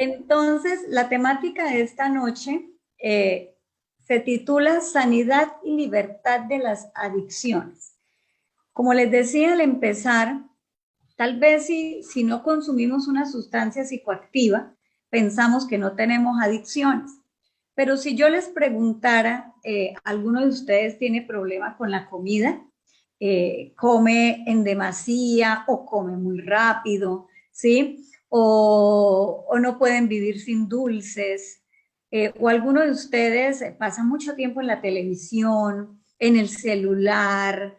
Entonces, la temática de esta noche se titula Sanidad y libertad de las adicciones. Como les decía al empezar, tal vez si no consumimos una sustancia psicoactiva, pensamos que no tenemos adicciones. Pero si yo les preguntara, ¿alguno de ustedes tiene problema con la comida? ¿Come en demasía o come muy rápido? ¿Sí? O no pueden vivir sin dulces. O alguno de ustedes pasa mucho tiempo en la televisión, en el celular,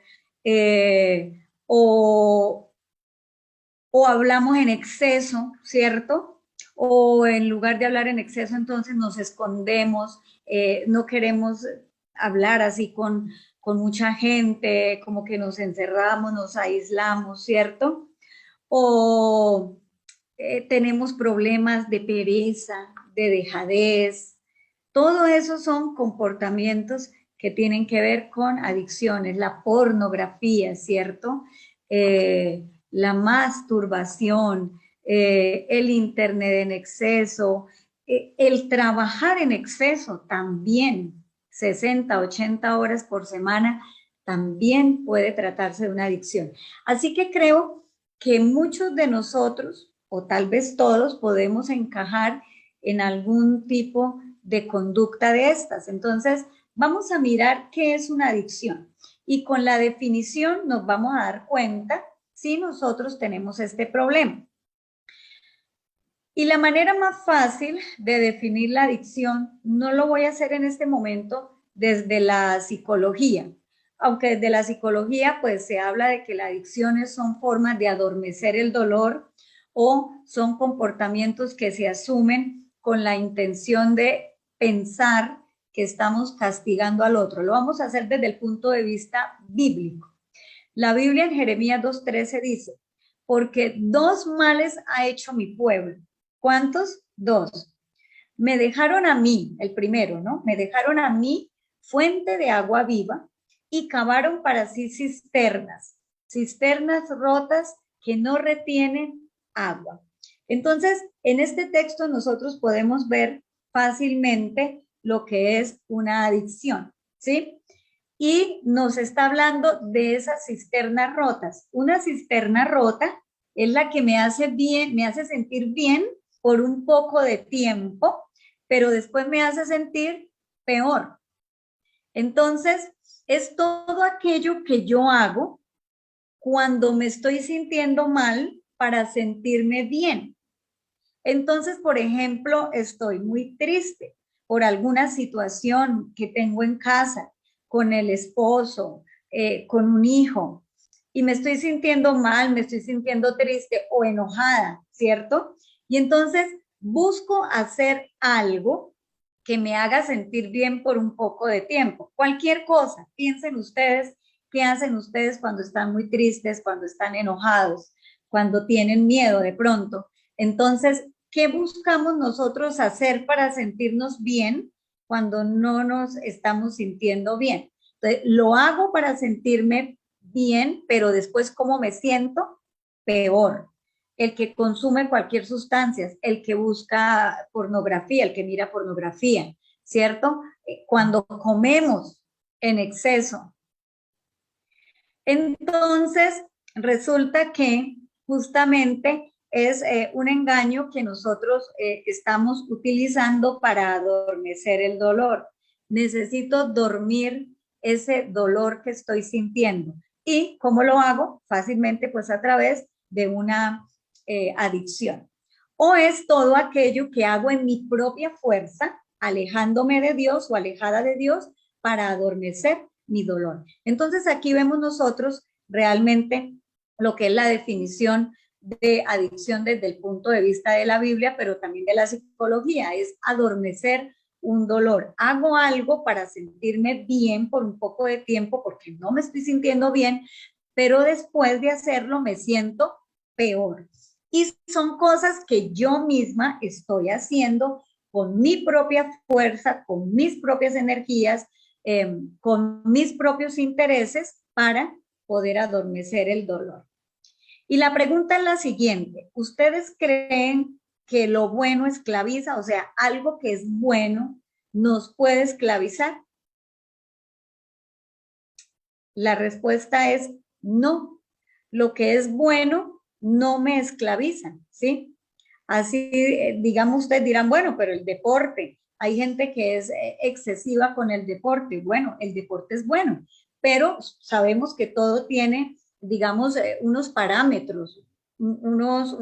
o hablamos en exceso, ¿cierto? O en lugar de hablar en exceso, entonces nos escondemos, no queremos hablar así con mucha gente, como que nos encerramos, nos aislamos, ¿cierto? O tenemos problemas de pereza, de dejadez. Todo eso son comportamientos que tienen que ver con adicciones, la pornografía, ¿cierto? La masturbación, el internet en exceso, el trabajar en exceso también, 60, 80 horas por semana, también puede tratarse de una adicción. Así que creo que muchos de nosotros, o tal vez todos, podemos encajar en algún tipo de conducta de estas. Entonces, vamos a mirar qué es una adicción. Y con la definición nos vamos a dar cuenta si nosotros tenemos este problema. Y la manera más fácil de definir la adicción, no lo voy a hacer en este momento desde la psicología, aunque desde la psicología pues se habla de que las adicciones son formas de adormecer el dolor o son comportamientos que se asumen con la intención de pensar que estamos castigando al otro. Lo vamos a hacer desde el punto de vista bíblico. La Biblia en Jeremías 2:13 dice, porque dos males ha hecho mi pueblo. ¿Cuántos? Dos. Me dejaron a mí, el primero, ¿no? Me dejaron a mí fuente de agua viva y cavaron para sí cisternas, cisternas rotas que no retienen agua. Entonces, en este texto nosotros podemos ver fácilmente lo que es una adicción, ¿sí? Y nos está hablando de esas cisternas rotas. Una cisterna rota es la que me hace bien, me hace sentir bien por un poco de tiempo, pero después me hace sentir peor. Entonces, es todo aquello que yo hago cuando me estoy sintiendo mal para sentirme bien. Entonces, por ejemplo, estoy muy triste por alguna situación que tengo en casa, con el esposo, con un hijo, y me estoy sintiendo mal, me estoy sintiendo triste o enojada, ¿cierto? Y entonces busco hacer algo que me haga sentir bien por un poco de tiempo. Cualquier cosa, piensen ustedes, ¿qué hacen ustedes cuando están muy tristes, cuando están enojados, cuando tienen miedo de pronto? Entonces, ¿qué buscamos nosotros hacer para sentirnos bien cuando no nos estamos sintiendo bien? Entonces, lo hago para sentirme bien, pero después, ¿cómo me siento? Peor. El que consume cualquier sustancia, el que busca pornografía, el que mira pornografía, ¿cierto? Cuando comemos en exceso. Entonces, resulta que justamente es un engaño que nosotros estamos utilizando para adormecer el dolor. Necesito dormir ese dolor que estoy sintiendo. ¿Y cómo lo hago? Fácilmente, pues a través de una adicción. O es todo aquello que hago en mi propia fuerza, alejándome de Dios o alejada de Dios para adormecer mi dolor. Entonces aquí vemos nosotros realmente lo que es la definición de adicción desde el punto de vista de la Biblia, pero también de la psicología, es adormecer un dolor. Hago algo para sentirme bien por un poco de tiempo porque no me estoy sintiendo bien, pero después de hacerlo me siento peor. Y son cosas que yo misma estoy haciendo con mi propia fuerza, con mis propias energías, con mis propios intereses para poder adormecer el dolor. Y la pregunta es la siguiente, ¿ustedes creen que lo bueno esclaviza? O sea, algo que es bueno nos puede esclavizar. La respuesta es no. Lo que es bueno no me esclaviza, ¿sí? Así, digamos, ustedes dirán, bueno, pero el deporte, hay gente que es excesiva con el deporte. Bueno, el deporte es bueno, pero sabemos que todo tiene, digamos, unos parámetros, unos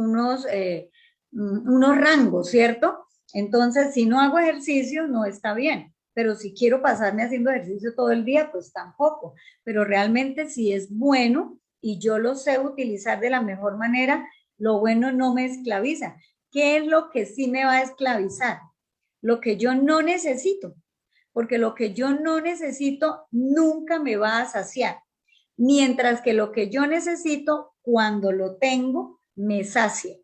rangos, ¿cierto? Entonces, si no hago ejercicio, no está bien, pero si quiero pasarme haciendo ejercicio todo el día, pues tampoco. Pero realmente si es bueno y yo lo sé utilizar de la mejor manera, lo bueno no me esclaviza. ¿Qué es lo que sí me va a esclavizar? Lo que yo no necesito, porque lo que yo no necesito nunca me va a saciar, mientras que lo que yo necesito, cuando lo tengo, me sacia.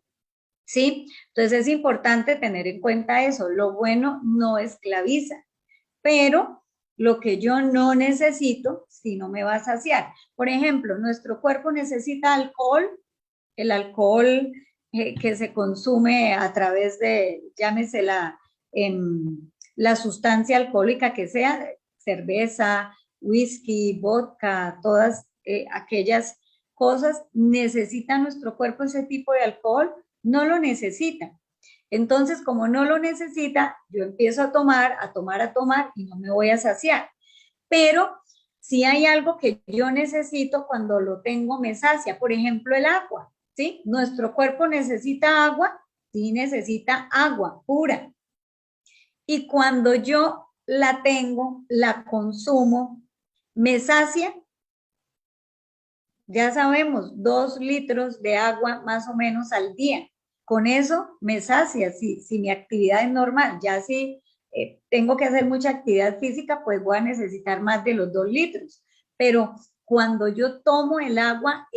¿Sí? Entonces es importante tener en cuenta eso, lo bueno no esclaviza, pero lo que yo no necesito, si no me va a saciar. Por ejemplo, nuestro cuerpo necesita alcohol, el alcohol que se consume a través de, llámese la sustancia alcohólica que sea, cerveza, whisky, vodka, todas aquellas cosas, ¿necesita nuestro cuerpo ese tipo de alcohol? No lo necesita. Entonces, como no lo necesita, yo empiezo a tomar, a tomar, a tomar y no me voy a saciar. Pero si hay algo que yo necesito, cuando lo tengo me sacia. Por ejemplo, el agua, ¿sí? Nuestro cuerpo necesita agua, sí necesita agua pura. Y cuando yo la tengo, la consumo, me sacia. Ya sabemos, 2 litros de agua más o menos al día. Con eso me sacia, si mi actividad es normal. Ya si tengo que hacer mucha actividad física, pues voy a necesitar más de los 2 litros. Pero cuando yo tomo el agua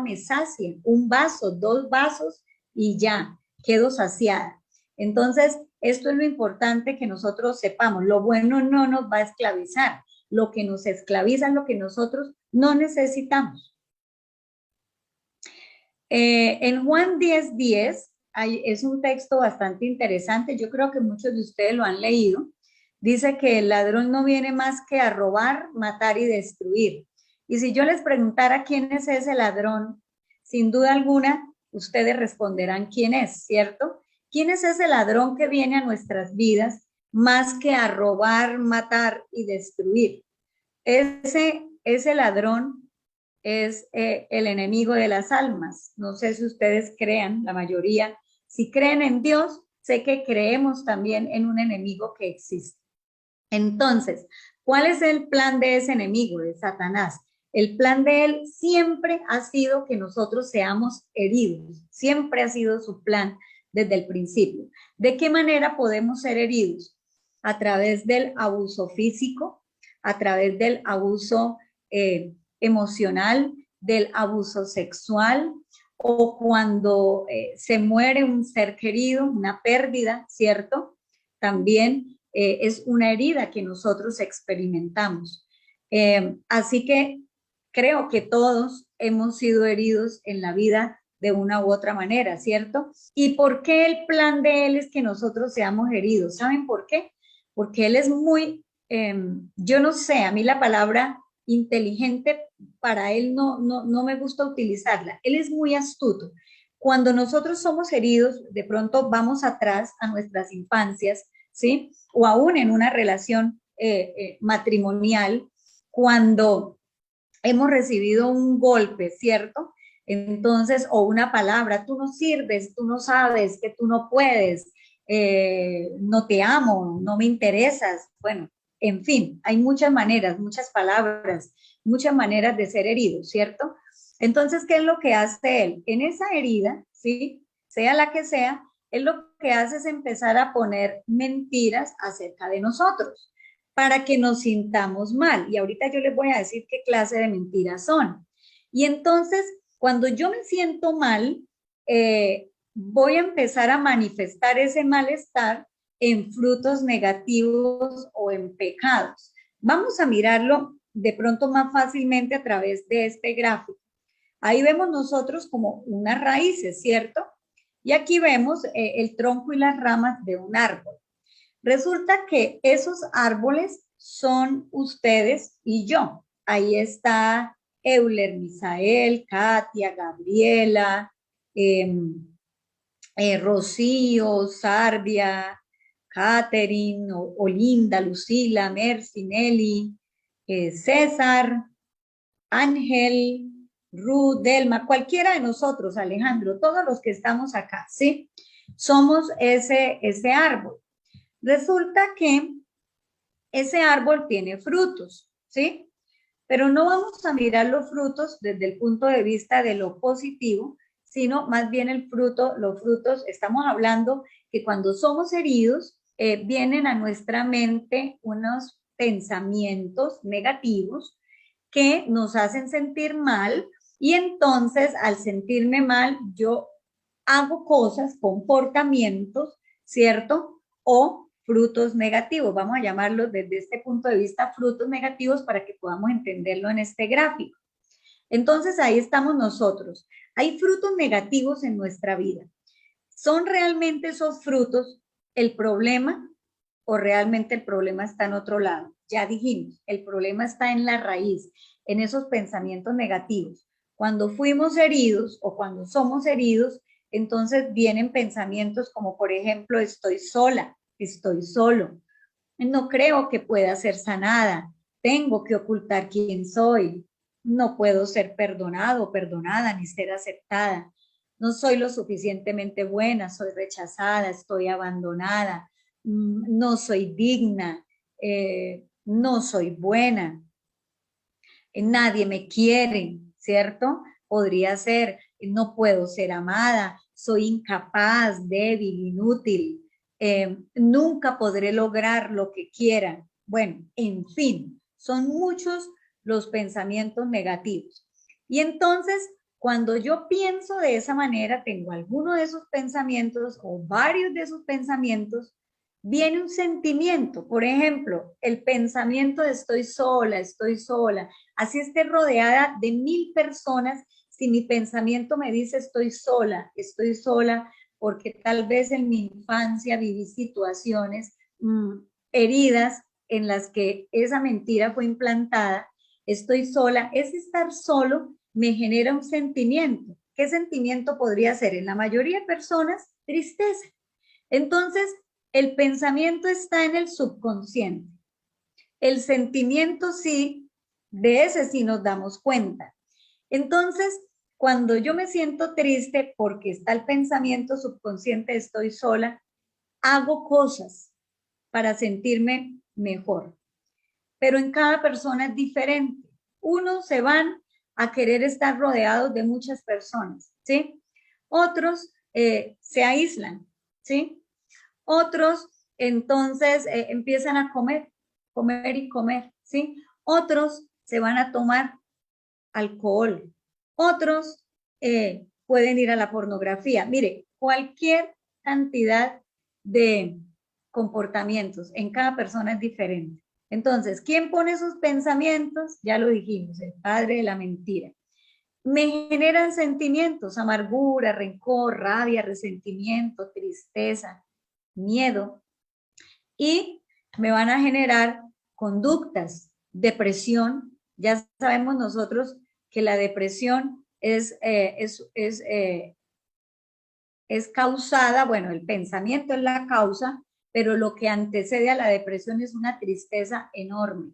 me sacia. 1 vaso, 2 vasos y ya, quedo saciada. Entonces, esto es lo importante que nosotros sepamos. Lo bueno no nos va a esclavizar. Lo que nos esclaviza es lo que nosotros no necesitamos. En Juan 10:10 es un texto bastante interesante, yo creo que muchos de ustedes lo han leído. Dice que el ladrón no viene más que a robar, matar y destruir. Y si yo les preguntara quién es ese ladrón, sin duda alguna, ustedes responderán quién es, ¿cierto? ¿Quién es ese ladrón que viene a nuestras vidas más que a robar, matar y destruir? Ese ladrón es el enemigo de las almas. No sé si ustedes crean, la mayoría, si creen en Dios, sé que creemos también en un enemigo que existe. Entonces, ¿cuál es el plan de ese enemigo, de Satanás? El plan de él siempre ha sido que nosotros seamos heridos, siempre ha sido su plan desde el principio. ¿De qué manera podemos ser heridos? A través del abuso físico, a través del abuso emocional, del abuso sexual, o cuando se muere un ser querido, una pérdida, ¿cierto? También es una herida que nosotros experimentamos. Así que creo que todos hemos sido heridos en la vida de una u otra manera, ¿cierto? ¿Y por qué el plan de él es que nosotros seamos heridos? ¿Saben por qué? Porque él es muy, yo no sé, a mí la palabra inteligente para él no me gusta utilizarla. Él es muy astuto. Cuando nosotros somos heridos, de pronto vamos atrás a nuestras infancias, ¿sí? O aún en una relación matrimonial, cuando hemos recibido un golpe, ¿cierto? Entonces, o una palabra, tú no sirves, tú no sabes, que tú no puedes, no te amo, no me interesas. Bueno, en fin, hay muchas maneras, muchas palabras, muchas maneras de ser herido, ¿cierto? Entonces, ¿qué es lo que hace él? En esa herida, ¿sí? Sea la que sea, él lo que hace es empezar a poner mentiras acerca de nosotros para que nos sintamos mal. Y ahorita yo les voy a decir qué clase de mentiras son. Y entonces, cuando yo me siento mal, voy a empezar a manifestar ese malestar en frutos negativos o en pecados. Vamos a mirarlo de pronto más fácilmente a través de este gráfico. Ahí vemos nosotros como unas raíces, ¿cierto? Y aquí vemos el tronco y las ramas de un árbol. Resulta que esos árboles son ustedes y yo. Ahí está Euler, Misael, Katia, Gabriela, Rocío, Sarbia, Catherine, Olinda, Lucila, Mercy, Nelly, César, Ángel, Ruth, Delma, cualquiera de nosotros, Alejandro, todos los que estamos acá, ¿sí? Somos ese árbol. Resulta que ese árbol tiene frutos, ¿sí? Pero no vamos a mirar los frutos desde el punto de vista de lo positivo, sino más bien los frutos, estamos hablando que cuando somos heridos, vienen a nuestra mente unos pensamientos negativos que nos hacen sentir mal y entonces al sentirme mal yo hago cosas, comportamientos, ¿cierto? O frutos negativos, vamos a llamarlos desde este punto de vista frutos negativos para que podamos entenderlo en este gráfico. Entonces ahí estamos nosotros. Hay frutos negativos en nuestra vida. ¿Son realmente esos frutos el problema o realmente el problema está en otro lado? Ya dijimos, el problema está en la raíz, en esos pensamientos negativos. Cuando fuimos heridos o cuando somos heridos, entonces vienen pensamientos como, por ejemplo, estoy sola, estoy solo, no creo que pueda ser sanada, tengo que ocultar quién soy, no puedo ser perdonado o perdonada ni ser aceptada, no soy lo suficientemente buena, soy rechazada, estoy abandonada, no soy digna, no soy buena, nadie me quiere, ¿cierto? Podría ser, no puedo ser amada, soy incapaz, débil, inútil, nunca podré lograr lo que quiera. Bueno, en fin, son muchos los pensamientos negativos. Y entonces, cuando yo pienso de esa manera, tengo alguno de esos pensamientos o varios de esos pensamientos, viene un sentimiento, por ejemplo, el pensamiento de estoy sola, así esté rodeada de 1000 personas, si mi pensamiento me dice estoy sola, porque tal vez en mi infancia viví situaciones heridas en las que esa mentira fue implantada, estoy sola, ese estar solo me genera un sentimiento. ¿Qué sentimiento podría ser? En la mayoría de personas, tristeza. Entonces, el pensamiento está en el subconsciente. El sentimiento sí, de ese sí nos damos cuenta. Entonces, cuando yo me siento triste porque está el pensamiento subconsciente, estoy sola, hago cosas para sentirme mejor. Pero en cada persona es diferente. Unos se van a querer estar rodeados de muchas personas, ¿sí? Otros se aíslan, ¿sí? Otros entonces empiezan a comer y comer, ¿sí? Otros se van a tomar alcohol, otros pueden ir a la pornografía. Mire, cualquier cantidad de comportamientos en cada persona es diferente. Entonces, ¿quién pone esos pensamientos? Ya lo dijimos, el padre de la mentira. Me generan sentimientos, amargura, rencor, rabia, resentimiento, tristeza, miedo, y me van a generar conductas, depresión. Ya sabemos nosotros que la depresión es causada, bueno, el pensamiento es la causa, pero lo que antecede a la depresión es una tristeza enorme.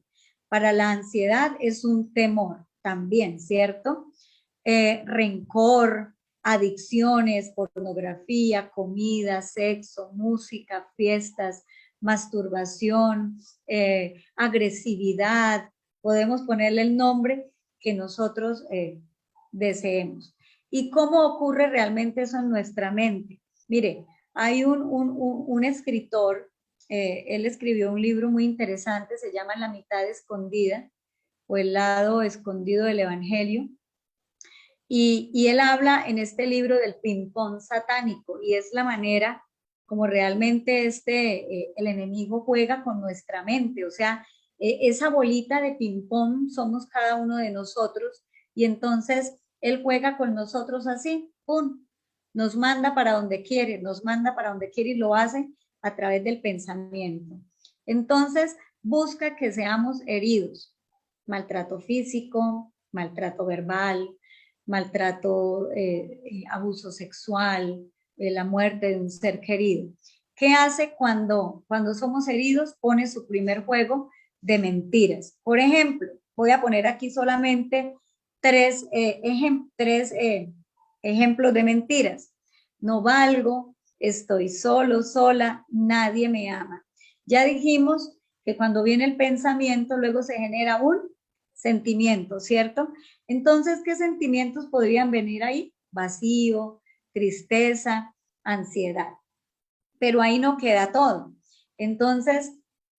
Para la ansiedad es un temor también, ¿cierto? Rencor, adicciones, pornografía, comida, sexo, música, fiestas, masturbación, agresividad, podemos ponerle el nombre que nosotros deseemos. ¿Y cómo ocurre realmente eso en nuestra mente? Mire, hay un escritor, él escribió un libro muy interesante, se llama La mitad escondida o El lado escondido del Evangelio. Y él habla en este libro del ping-pong satánico y es la manera como realmente el enemigo juega con nuestra mente. O sea, esa bolita de ping-pong somos cada uno de nosotros y entonces él juega con nosotros así, ¡pum! nos manda para donde quiere, nos manda para donde quiere y lo hace a través del pensamiento. Entonces, busca que seamos heridos, maltrato físico, maltrato verbal, maltrato, abuso sexual, la muerte de un ser querido. ¿Qué hace cuando somos heridos? Pone su primer juego de mentiras. Por ejemplo, voy a poner aquí solamente tres ejemplos de mentiras. No valgo, estoy solo, sola, nadie me ama. Ya dijimos que cuando viene el pensamiento, luego se genera un sentimiento, ¿cierto? Entonces, ¿qué sentimientos podrían venir ahí? Vacío, tristeza, ansiedad. Pero ahí no queda todo. Entonces,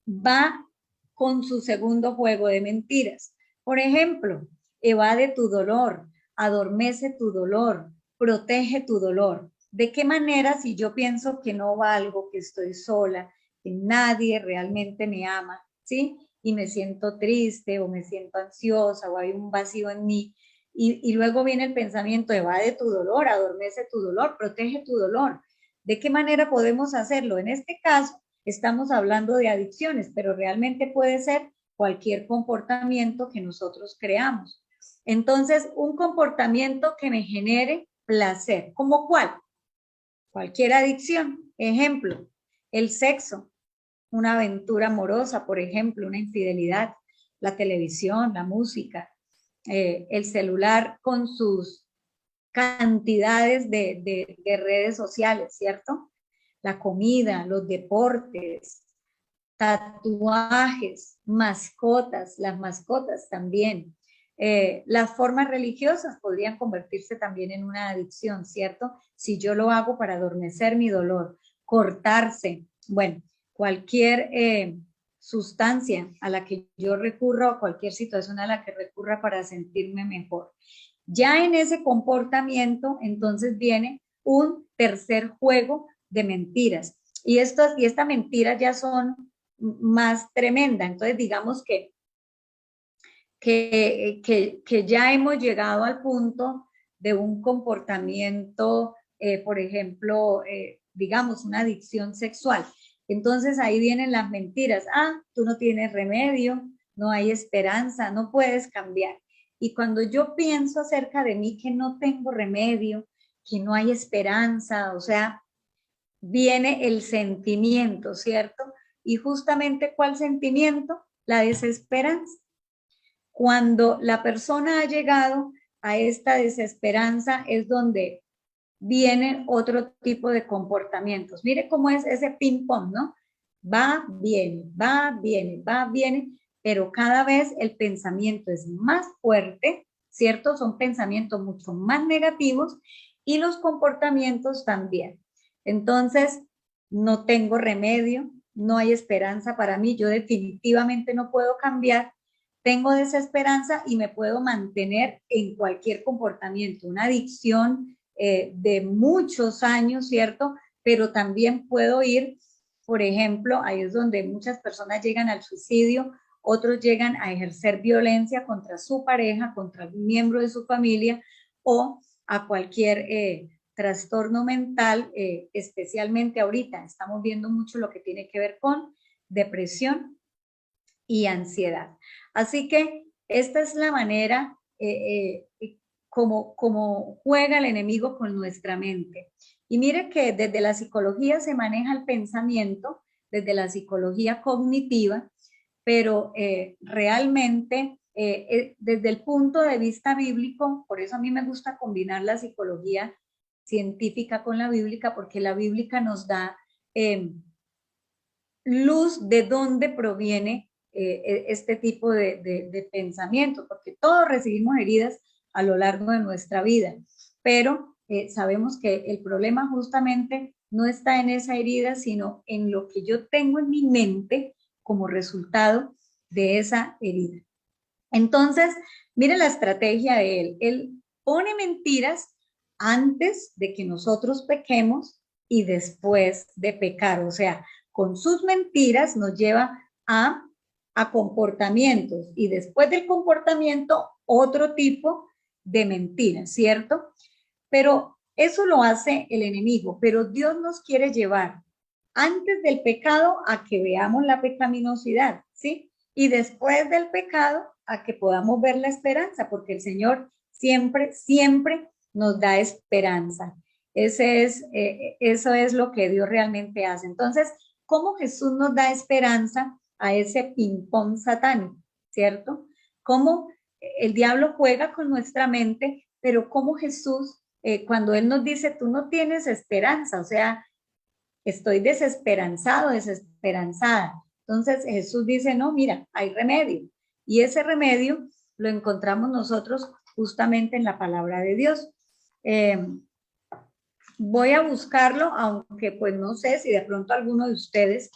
va con su segundo juego de mentiras. Por ejemplo, evade tu dolor, adormece tu dolor, protege tu dolor. ¿De qué manera si yo pienso que no valgo, que estoy sola, que nadie realmente me ama, ¿sí? Y me siento triste o me siento ansiosa o hay un vacío en mí y luego viene el pensamiento, evade tu dolor, adormece tu dolor, protege tu dolor. ¿De qué manera podemos hacerlo? En este caso, estamos hablando de adicciones, pero realmente puede ser cualquier comportamiento que nosotros creamos. Entonces, un comportamiento que me genere placer, ¿como cuál? Cualquier adicción. Ejemplo, el sexo, una aventura amorosa, por ejemplo, una infidelidad, la televisión, la música, el celular con sus cantidades de redes sociales, ¿cierto? La comida, los deportes, tatuajes, mascotas, las mascotas también. Las formas religiosas podrían convertirse también en una adicción, ¿cierto? Si yo lo hago para adormecer mi dolor, cortarse, bueno, cualquier sustancia a la que yo recurra o cualquier situación a la que recurra para sentirme mejor. Ya en ese comportamiento, entonces viene un tercer juego de mentiras. Y estas mentiras ya son más tremendas. Entonces, digamos que ya hemos llegado al punto de un comportamiento, por ejemplo, digamos, una adicción sexual. Entonces ahí vienen las mentiras. Ah, tú no tienes remedio, no hay esperanza, no puedes cambiar. Y cuando yo pienso acerca de mí que no tengo remedio, que no hay esperanza, o sea, viene el sentimiento, ¿cierto? Y justamente, ¿cuál sentimiento? La desesperanza. Cuando la persona ha llegado a esta desesperanza es donde vienen otro tipo de comportamientos. Mire cómo es ese ping-pong, ¿no? Va, viene, va, viene, pero cada vez el pensamiento es más fuerte, ¿cierto? Son pensamientos mucho más negativos y los comportamientos también. Entonces, no tengo remedio, no hay esperanza para mí, yo definitivamente no puedo cambiar, tengo desesperanza y me puedo mantener en cualquier comportamiento, una adicción de muchos años, ¿cierto? Pero también puedo ir, por ejemplo, ahí es donde muchas personas llegan al suicidio, otros llegan a ejercer violencia contra su pareja, contra algún miembro de su familia o a cualquier trastorno mental, especialmente ahorita estamos viendo mucho lo que tiene que ver con depresión y ansiedad. Así que esta es la manera como juega el enemigo con nuestra mente. Y mire que desde la psicología se maneja el pensamiento, desde la psicología cognitiva, pero realmente desde el punto de vista bíblico, por eso a mí me gusta combinar la psicología científica con la bíblica, porque la bíblica nos da luz de dónde proviene este tipo de pensamiento, porque todos recibimos heridas a lo largo de nuestra vida, pero sabemos que el problema justamente no está en esa herida, sino en lo que yo tengo en mi mente como resultado de esa herida. Entonces, mire la estrategia de él. Él pone mentiras antes de que nosotros pequemos y después de pecar. O sea, con sus mentiras nos lleva a comportamientos y después del comportamiento otro tipo de mentiras, ¿cierto? Pero Eso lo hace el enemigo, pero Dios nos quiere llevar antes del pecado a que veamos la pecaminosidad, ¿sí? Y después del pecado a que podamos ver la esperanza, porque el Señor siempre, siempre nos da esperanza. Eso es lo que Dios realmente hace. Entonces, ¿cómo Jesús nos da esperanza a ese ping-pong satánico, cierto? ¿Cómo el diablo juega con nuestra mente, pero cómo Jesús, cuando Él nos dice, tú no tienes esperanza, o sea, estoy desesperanzado, desesperanzada. Entonces Jesús dice, no, mira, hay remedio. Y ese remedio lo encontramos nosotros justamente en la palabra de Dios. Voy a buscarlo, aunque pues no sé si de pronto alguno de ustedes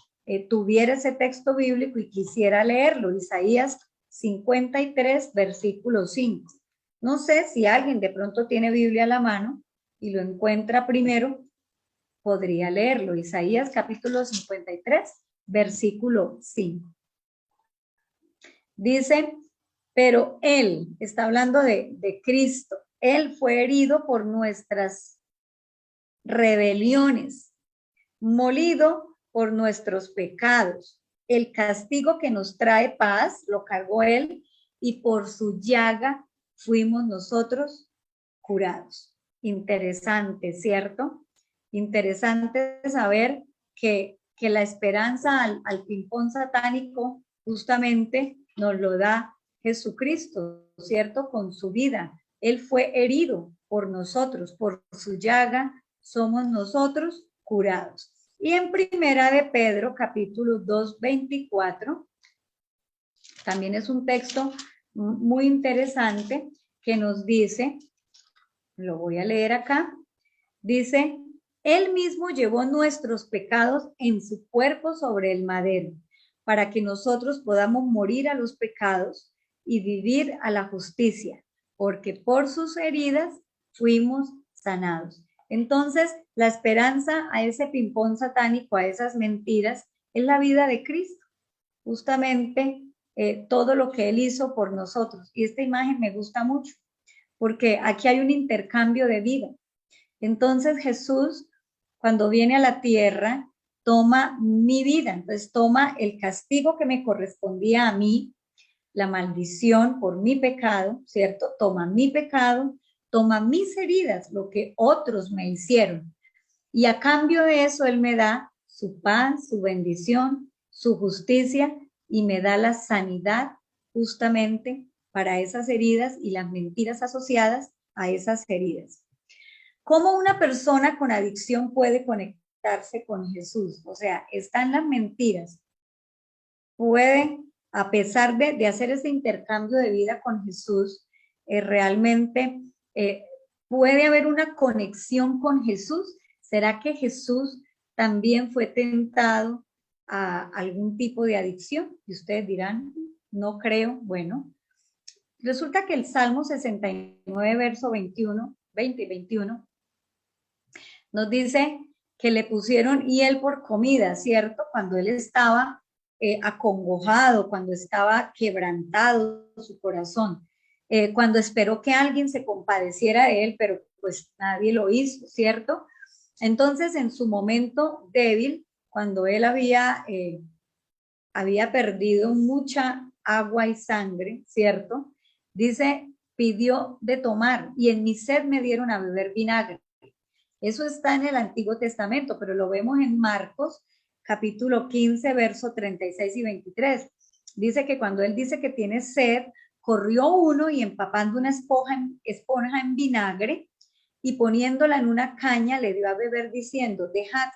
tuviera ese texto bíblico y quisiera leerlo, Isaías 53, versículo 5. No sé si alguien de pronto tiene Biblia a la mano y lo encuentra primero, podría leerlo. Isaías capítulo 53, versículo 5. Dice, pero Él, está hablando de Cristo, Él fue herido por nuestras rebeliones, molido por nuestros pecados. El castigo que nos trae paz lo cargó Él y por su llaga fuimos nosotros curados. Interesante, ¿cierto? Interesante saber que la esperanza al ping-pong satánico justamente nos lo da Jesucristo, ¿cierto? Con su vida. Él fue herido por nosotros, por su llaga somos nosotros curados. Y en Primera de Pedro, capítulo 2, 24, también es un texto muy interesante que nos dice, lo voy a leer acá, dice, Él mismo llevó nuestros pecados en su cuerpo sobre el madero, para que nosotros podamos morir a los pecados y vivir a la justicia, porque por sus heridas fuimos sanados. Entonces, la esperanza a ese ping-pong satánico, a esas mentiras, es la vida de Cristo, justamente todo lo que Él hizo por nosotros. Y esta imagen me gusta mucho, porque aquí hay un intercambio de vida. Entonces Jesús, cuando viene a la tierra, toma mi vida, entonces toma el castigo que me correspondía a mí, la maldición por mi pecado, ¿cierto? Toma mi pecado, toma mis heridas, lo que otros me hicieron. Y a cambio de eso, Él me da su paz, su bendición, su justicia y me da la sanidad justamente para esas heridas y las mentiras asociadas a esas heridas. ¿Cómo una persona con adicción puede conectarse con Jesús? O sea, están las mentiras. Puede, a pesar de hacer ese intercambio de vida con Jesús, realmente puede haber una conexión con Jesús. ¿Será que Jesús también fue tentado a algún tipo de adicción? Y ustedes dirán, no creo. Bueno, resulta que el Salmo 69, verso 21, 20 y 21, nos dice que le pusieron hiel por comida, ¿cierto? Cuando él estaba acongojado, cuando estaba quebrantado su corazón, cuando esperó que alguien se compadeciera de él, pero pues nadie lo hizo, ¿cierto? Entonces, en su momento débil, cuando él había perdido mucha agua y sangre, ¿cierto? Dice, pidió de tomar y en mi sed me dieron a beber vinagre. Eso está en el Antiguo Testamento, pero lo vemos en Marcos, capítulo 15, verso 36 y 23. Dice que cuando él dice que tiene sed, corrió uno y empapando una esponja en vinagre y poniéndola en una caña le dio a beber diciendo, dejad,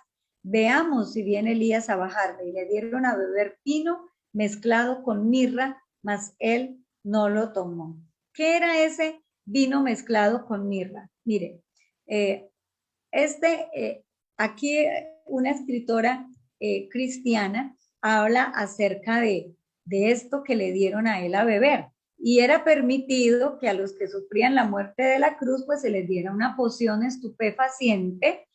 veamos si viene Elías a bajarle. Y le dieron a beber vino mezclado con mirra, mas él no lo tomó. ¿Qué era ese vino mezclado con mirra? Mire, aquí una escritora cristiana habla acerca de esto que le dieron a él a beber. Y era permitido que a los que sufrían la muerte de la cruz, pues se les diera una poción estupefaciente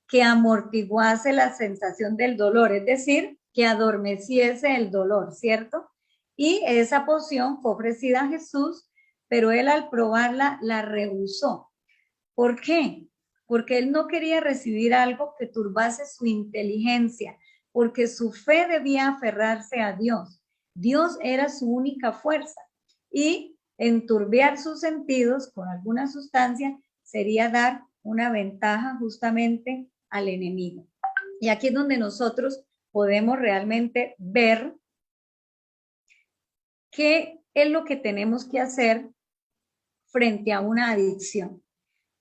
que amortiguase la sensación del dolor, es decir, que adormeciese el dolor, ¿cierto? Y esa poción fue ofrecida a Jesús, pero él al probarla la rehusó. ¿Por qué? porque él no quería recibir algo que turbase su inteligencia, porque su fe debía aferrarse a Dios. Dios era su única fuerza y enturbiar sus sentidos con alguna sustancia sería dar una ventaja justamente al enemigo. Y aquí es donde nosotros podemos realmente ver qué es lo que tenemos que hacer frente a una adicción.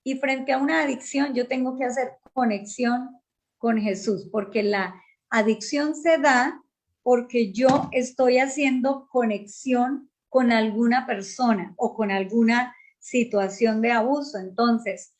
Y frente a una adicción yo tengo que hacer conexión con Jesús, porque la adicción se da porque yo estoy haciendo conexión con alguna persona o con alguna situación de abuso. Entonces,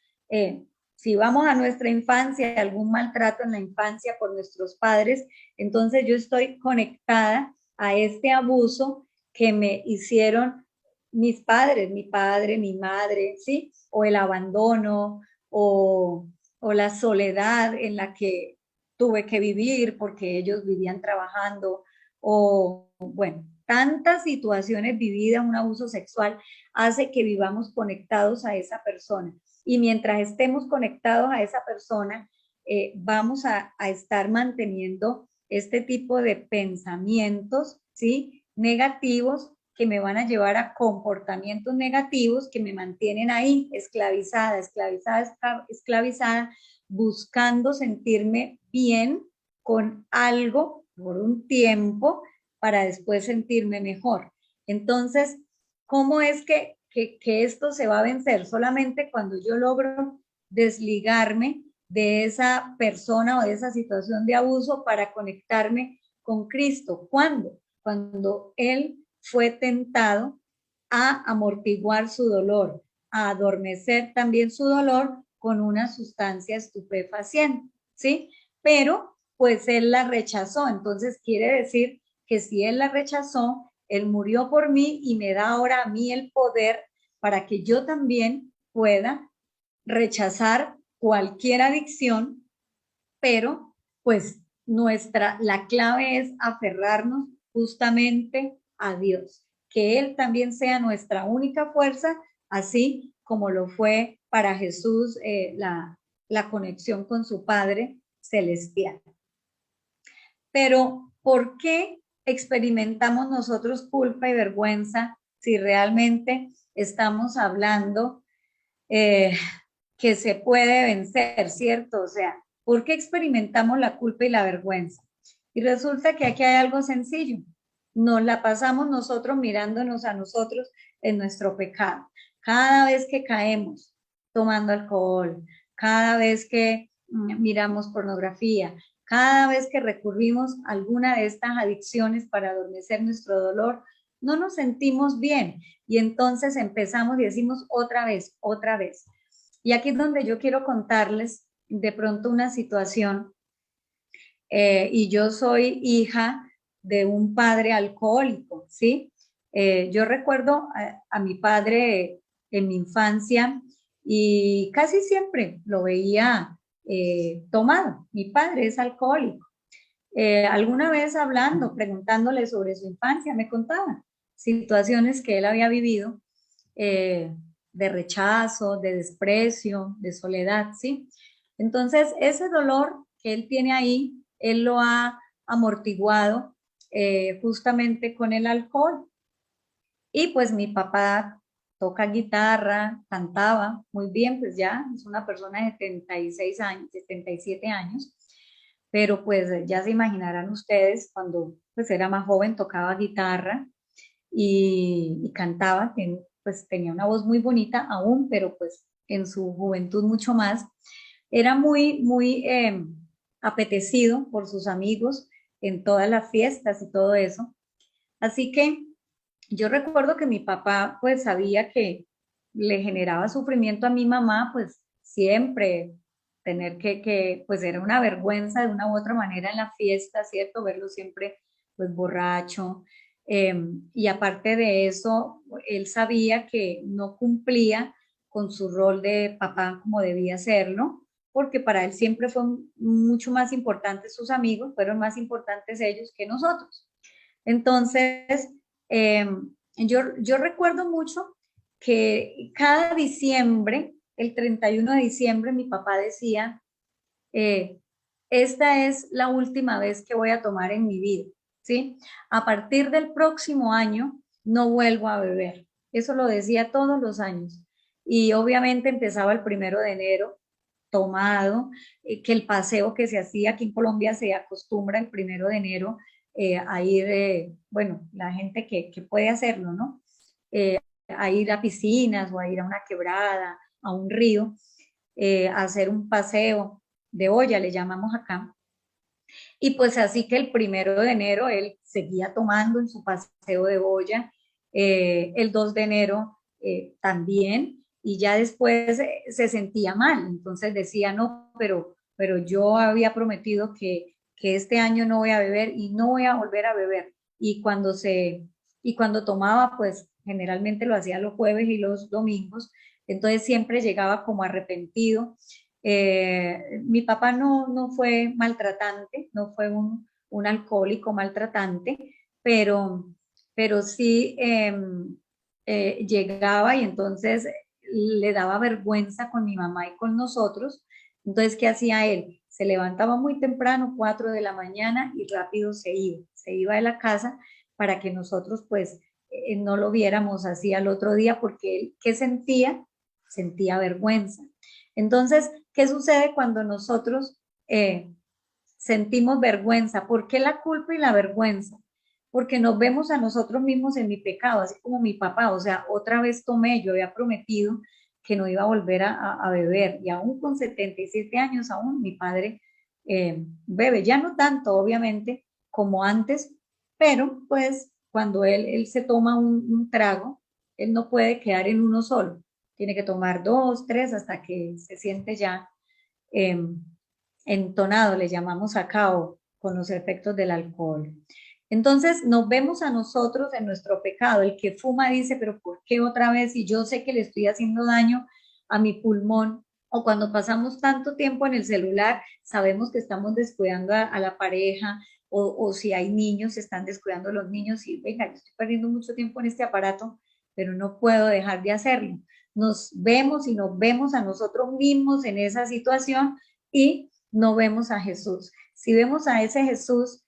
si vamos a nuestra infancia, algún maltrato en la infancia por nuestros padres, entonces yo estoy conectada a este abuso que me hicieron mis padres, mi padre, mi madre, ¿sí? O el abandono, o la soledad en la que tuve que vivir porque ellos vivían trabajando, o bueno, tantas situaciones vividas, un abuso sexual hace que vivamos conectados a esa persona. Y mientras estemos conectados a esa persona, vamos a estar manteniendo este tipo de pensamientos, ¿sí? Negativos que me van a llevar a comportamientos negativos que me mantienen ahí esclavizada, esclavizada, esclavizada, buscando sentirme bien con algo por un tiempo para después sentirme mejor. Entonces, ¿cómo es que esto se va a vencer? Solamente cuando yo logro desligarme de esa persona o de esa situación de abuso para conectarme con Cristo. ¿Cuándo? Cuando Él fue tentado a amortiguar su dolor, a adormecer también su dolor con una sustancia estupefaciente, ¿sí? Pero pues Él la rechazó, entonces quiere decir que si Él la rechazó, Él murió por mí y me da ahora a mí el poder para que yo también pueda rechazar cualquier adicción, pero pues la clave es aferrarnos justamente a Dios, que Él también sea nuestra única fuerza, así como lo fue para Jesús la conexión con su Padre celestial. Pero, ¿por qué experimentamos nosotros culpa y vergüenza si realmente estamos hablando eh, que se puede vencer, ¿cierto? O sea, ¿por qué experimentamos la culpa y la vergüenza? Y resulta que aquí hay algo sencillo. Nos la pasamos nosotros mirándonos a nosotros en nuestro pecado. Cada vez que caemos tomando alcohol, cada vez que miramos pornografía, cada vez que recurrimos a alguna de estas adicciones para adormecer nuestro dolor, no nos sentimos bien. Y entonces empezamos y decimos otra vez, otra vez. Y aquí es donde yo quiero contarles de pronto una situación, y yo soy hija de un padre alcohólico, ¿sí? Yo recuerdo a mi padre en mi infancia y casi siempre lo veía tomado. Mi padre es alcohólico. Alguna vez hablando, preguntándole sobre su infancia, me contaba situaciones que él había vivido, eh, de rechazo, de desprecio, de soledad, ¿sí? Entonces, ese dolor que él tiene ahí, él lo ha amortiguado justamente con el alcohol. Y pues mi papá toca guitarra, cantaba muy bien, pues ya es una persona de 76 años, 77 años, pero pues ya se imaginarán ustedes, cuando pues era más joven tocaba guitarra y cantaba, que pues tenía una voz muy bonita aún, pero pues en su juventud mucho más. Era muy apetecido por sus amigos en todas las fiestas y todo eso. Así que yo recuerdo que mi papá pues sabía que le generaba sufrimiento a mi mamá, pues siempre tener pues era una vergüenza de una u otra manera en la fiesta, ¿cierto? Verlo siempre pues borracho. Y aparte de eso, él sabía que no cumplía con su rol de papá como debía hacerlo, porque para él siempre fue mucho más importante sus amigos, fueron más importantes ellos que nosotros. Entonces, yo recuerdo mucho que cada diciembre el 31 de diciembre mi papá decía, esta es la última vez que voy a tomar en mi vida, ¿sí? A partir del próximo año no vuelvo a beber. Eso lo decía todos los años. Y obviamente empezaba el 1 de enero tomado, que el paseo que se hacía aquí en Colombia se acostumbra el 1 de enero a ir, bueno, la gente que puede hacerlo, ¿no? A ir a piscinas o a ir a una quebrada, a un río, a hacer un paseo de olla, le llamamos acá. Y pues así que el 1 de enero él seguía tomando en su paseo de olla, el 2 de enero también, y ya después se sentía mal, entonces decía, no, pero yo había prometido que este año no voy a beber y no voy a volver a beber. Y cuando tomaba, pues generalmente lo hacía los jueves y los domingos, entonces siempre llegaba como arrepentido. Mi papá no fue maltratante, no fue un alcohólico maltratante, pero, pero sí llegaba y entonces le daba vergüenza con mi mamá y con nosotros. Entonces, ¿qué hacía él? Se levantaba muy temprano, 4 de la mañana, y rápido se iba de la casa para que nosotros pues no lo viéramos así al otro día, porque él, ¿qué sentía? Sentía vergüenza. Entonces, ¿qué sucede cuando nosotros sentimos vergüenza? ¿Por qué la culpa y la vergüenza? Porque nos vemos a nosotros mismos en mi pecado, así como mi papá, o sea, otra vez tomé, yo había prometido que no iba a volver a beber, y aún con 77 años, aún mi padre bebe, ya no tanto, obviamente, como antes, pero pues cuando él se toma un trago, él no puede quedar en uno solo, tiene que tomar dos, tres, hasta que se siente ya eh, entonado, le llamamos acá, o con los efectos del alcohol. Entonces nos vemos a nosotros en nuestro pecado. El que fuma dice, pero ¿por qué otra vez? Y yo sé que le estoy haciendo daño a mi pulmón. O cuando pasamos tanto tiempo en el celular, sabemos que estamos descuidando a la pareja, o si hay niños, se están descuidando los niños y venga, yo estoy perdiendo mucho tiempo en este aparato, pero no puedo dejar de hacerlo. Nos vemos y nos vemos a nosotros mismos en esa situación y no vemos a Jesús. Si vemos a ese Jesús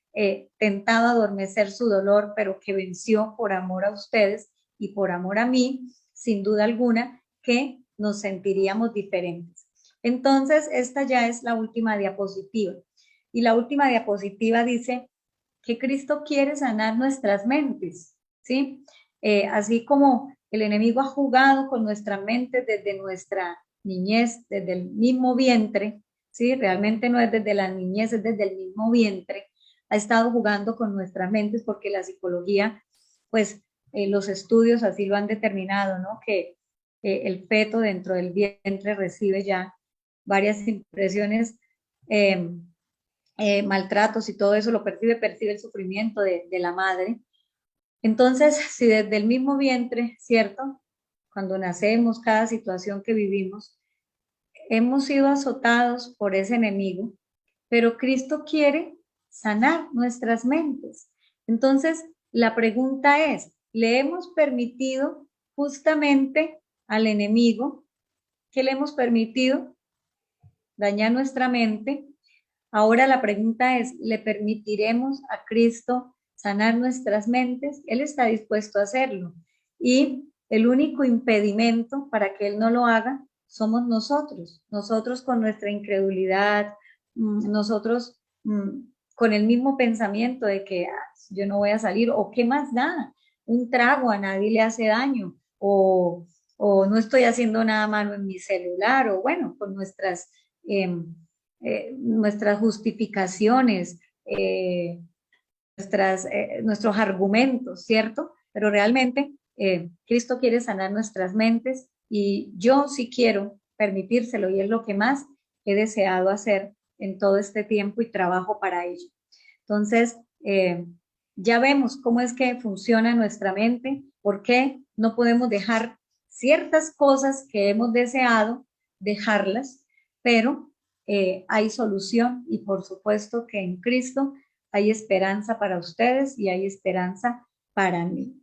tentado a adormecer su dolor, pero que venció por amor a ustedes y por amor a mí, sin duda alguna, que nos sentiríamos diferentes. Entonces, esta ya es la última diapositiva. Y la última diapositiva dice que Cristo quiere sanar nuestras mentes, ¿sí? Así como el enemigo ha jugado con nuestra mente desde nuestra niñez, desde el mismo vientre, ¿sí? Realmente no es desde la niñez, es desde el mismo vientre. Ha estado jugando con nuestras mentes porque la psicología, pues los estudios así lo han determinado, ¿no? Que el feto dentro del vientre recibe ya varias impresiones, eh, maltratos y todo eso lo percibe el sufrimiento de la madre. Entonces, si desde el mismo vientre, ¿cierto? Cuando nacemos, cada situación que vivimos, hemos sido azotados por ese enemigo, pero Cristo quiere sanar nuestras mentes. Entonces, la pregunta es, ¿le hemos permitido justamente al enemigo, que le hemos permitido dañar nuestra mente? Ahora la pregunta es, ¿le permitiremos a Cristo sanar nuestras mentes? Él está dispuesto a hacerlo. Y el único impedimento para que Él no lo haga somos nosotros con nuestra incredulidad, nosotros con el mismo pensamiento de que yo no voy a salir, o qué más da, un trago a nadie le hace daño, o no estoy haciendo nada malo en mi celular, o bueno, con nuestras justificaciones, nuestros argumentos, ¿cierto? Pero realmente Cristo quiere sanar nuestras mentes y yo sí quiero permitírselo y es lo que más he deseado hacer en todo este tiempo y trabajo para ello. Entonces, ya vemos cómo es que funciona nuestra mente, por qué no podemos dejar ciertas cosas que hemos deseado, dejarlas, pero hay solución y por supuesto que en Cristo hay esperanza para ustedes y hay esperanza para mí.